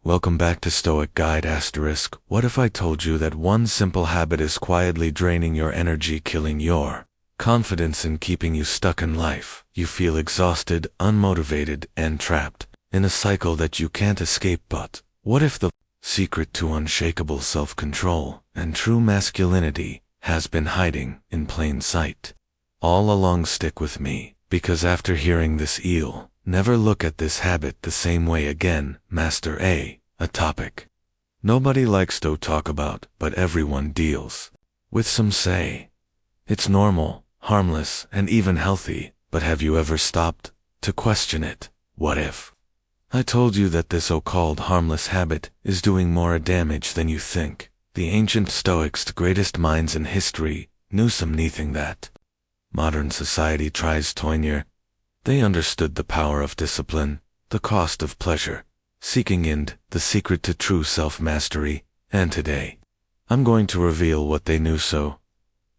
Welcome back to Stoic Guide **. What if I told you that one simple habit is quietly draining your energy, killing your confidence and keeping you stuck in life? You feel exhausted, unmotivated, and trapped in a cycle that you can't escape. But what if the secret to unshakable self-control and true masculinity has been hiding in plain sight? All along, stick with me, because after hearing this, you'll never look at this habit the same way again. Master A topic nobody likes to talk about, but everyone deals with. Some say it's normal, harmless, and even healthy, but have you ever stopped to question it? What if I told you that this so-called harmless habit is doing more damage than you think? The ancient Stoics, the greatest minds in history, knew something that modern society tries to ignore. They understood the power of discipline, the cost of pleasure seeking, and the secret to true self-mastery. And today, I'm going to reveal what they knew so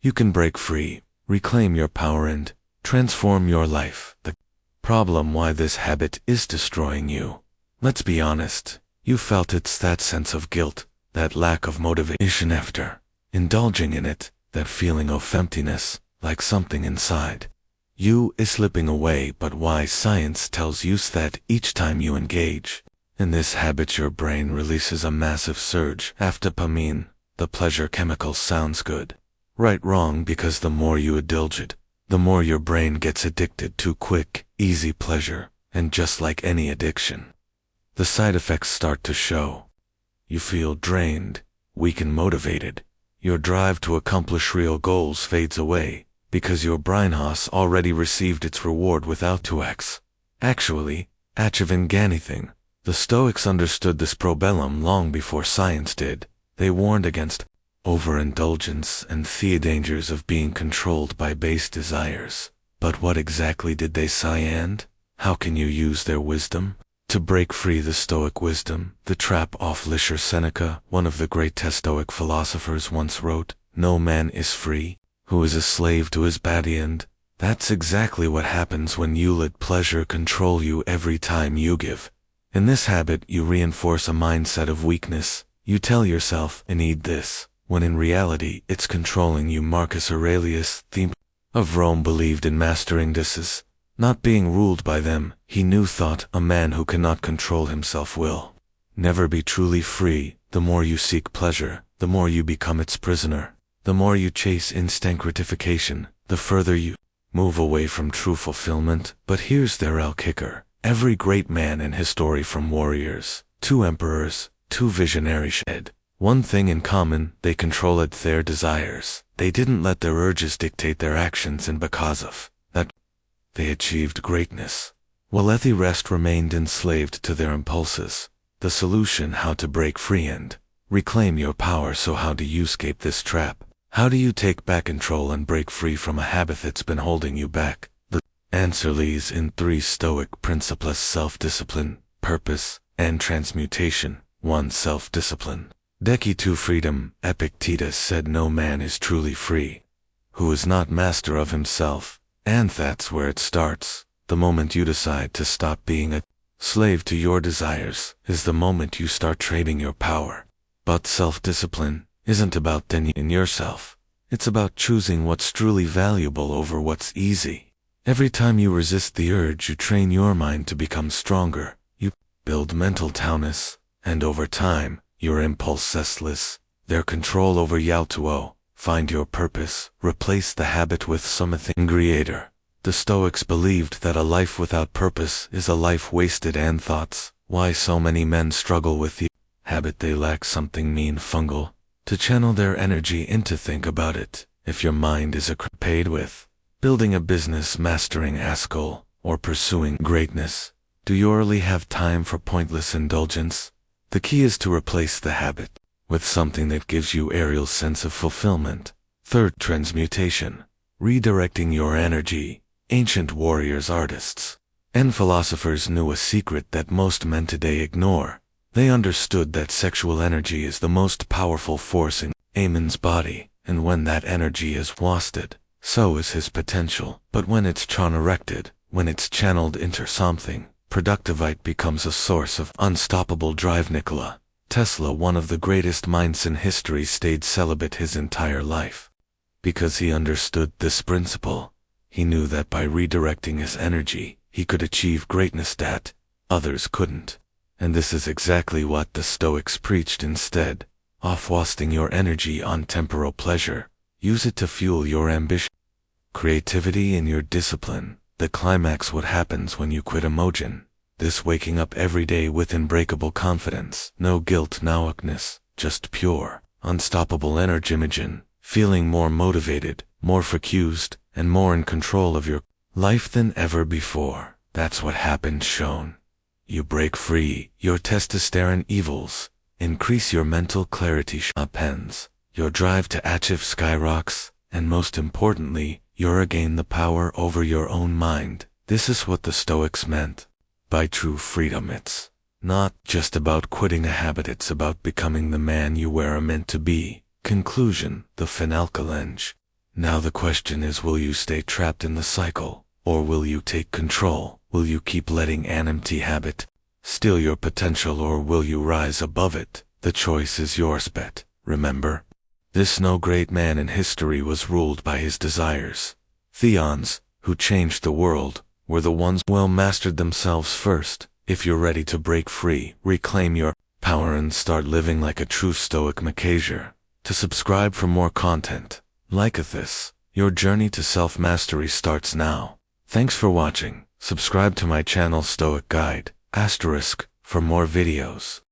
you can break free, reclaim your power, and transform your life. The problem why this habit is destroying you. Let's be honest, you felt it's that sense of guilt, that lack of motivation after indulging in it, that feeling of emptiness, like something inside you is slipping away. But why? Science tells you that each time you engage in this habit, your brain releases a massive surge of dopamine. The pleasure chemical. Sounds good, right? Wrong, because the more you indulge it, the more your brain gets addicted to quick, easy pleasure. And just like any addiction, the side effects start to show. You feel drained, weak, and motivated. Your drive to accomplish real goals fades away, because your brain has already received its reward without actually achieving anything. The Stoics understood this problem long before science did. They warned against overindulgence and the dangers of being controlled by base desires. But what exactly did they say, and how can you use their wisdom to break free? The Stoic wisdom, the trap of leisure. Seneca, one of the great Stoic philosophers, once wrote, "No man is free who is a slave to his body." And that's exactly what happens when you let pleasure control you. Every time you give in this habit, you reinforce a mindset of weakness. You tell yourself, "I need this," when in reality it's controlling you. Marcus Aurelius, the of Rome, believed in mastering this, not being ruled by them. He knew thought, a man who cannot control himself will never be truly free. The more you seek pleasure, the more you become its prisoner. The more you chase instant gratification, the further you move away from true fulfillment. But here's the real kicker. Every great man in history, from warriors to emperors to visionaries, had one thing in common: they controlled their desires. They didn't let their urges dictate their actions, and because of that, they achieved greatness, while the rest remained enslaved to their impulses. The solution: how to break free and reclaim your power. So how do you escape this trap? How do you take back control and break free from a habit that's been holding you back? The answer lies in 3 Stoic principles: self-discipline, purpose, and transmutation. 1. Self-discipline. Key to freedom. Epictetus said, "No man is truly free who is not master of himself." And that's where it starts. The moment you decide to stop being a slave to your desires is the moment you start trading your power. But self-discipline isn't about denying yourself. It's about choosing what's truly valuable over what's easy. Every time you resist the urge, you train your mind to become stronger. You build mental toughness, and over time, your impulses, their control over you to find your purpose. Replace the habit with something greater. The Stoics believed that a life without purpose is a life wasted. And thoughts why so many men struggle with the habit: they lack something fungal to channel their energy into. Think about it. If your mind is occupied with building a business, mastering a skill, or pursuing greatness, do you really have time for pointless indulgence? The key is to replace the habit with something that gives you a real sense of fulfillment. 3rd, transmutation. Redirecting your energy. Ancient warriors, artists, and philosophers knew a secret that most men today ignore. They understood that sexual energy is the most powerful force in a man's body, and when that energy is wasted, so is his potential. But when it's directed, when it's channeled into something productivite becomes a source of unstoppable drive. Nikola Tesla, one of the greatest minds in history, stayed celibate his entire life. Because he understood this principle, he knew that by redirecting his energy, he could achieve greatness that others couldn't. And this is exactly what the Stoics preached instead of wasting your energy on temporal pleasure. Use it to fuel your ambition, creativity, and your discipline. The climax: what happens when you quit emotion. This waking up every day with unbreakable confidence, no guilt, no weakness, just pure, unstoppable energy. Imagine feeling more motivated, more focused, and more in control of your life than ever before. That's what happens. Shown. You break free, your testosterone evils, increase your mental clarity upends, your drive to achieve skyrockets, and most importantly, you regain the power over your own mind. This is what the Stoics meant by true freedom. It's not just about quitting a habit, it's about becoming the man you were meant to be. Conclusion: the finale. Now the question is, will you stay trapped in the cycle, or will you take control? Will you keep letting an empty habit steal your potential, or will you rise above it? The choice is yours. But remember, no great man in history was ruled by his desires. Theons, who changed the world, were the ones who mastered themselves first. If you're ready to break free, reclaim your power, and start living like a true Stoic, Macasia. To subscribe for more content like this, your journey to self-mastery starts now. Thanks for watching. Subscribe to my channel Stoic Guide *, for more videos.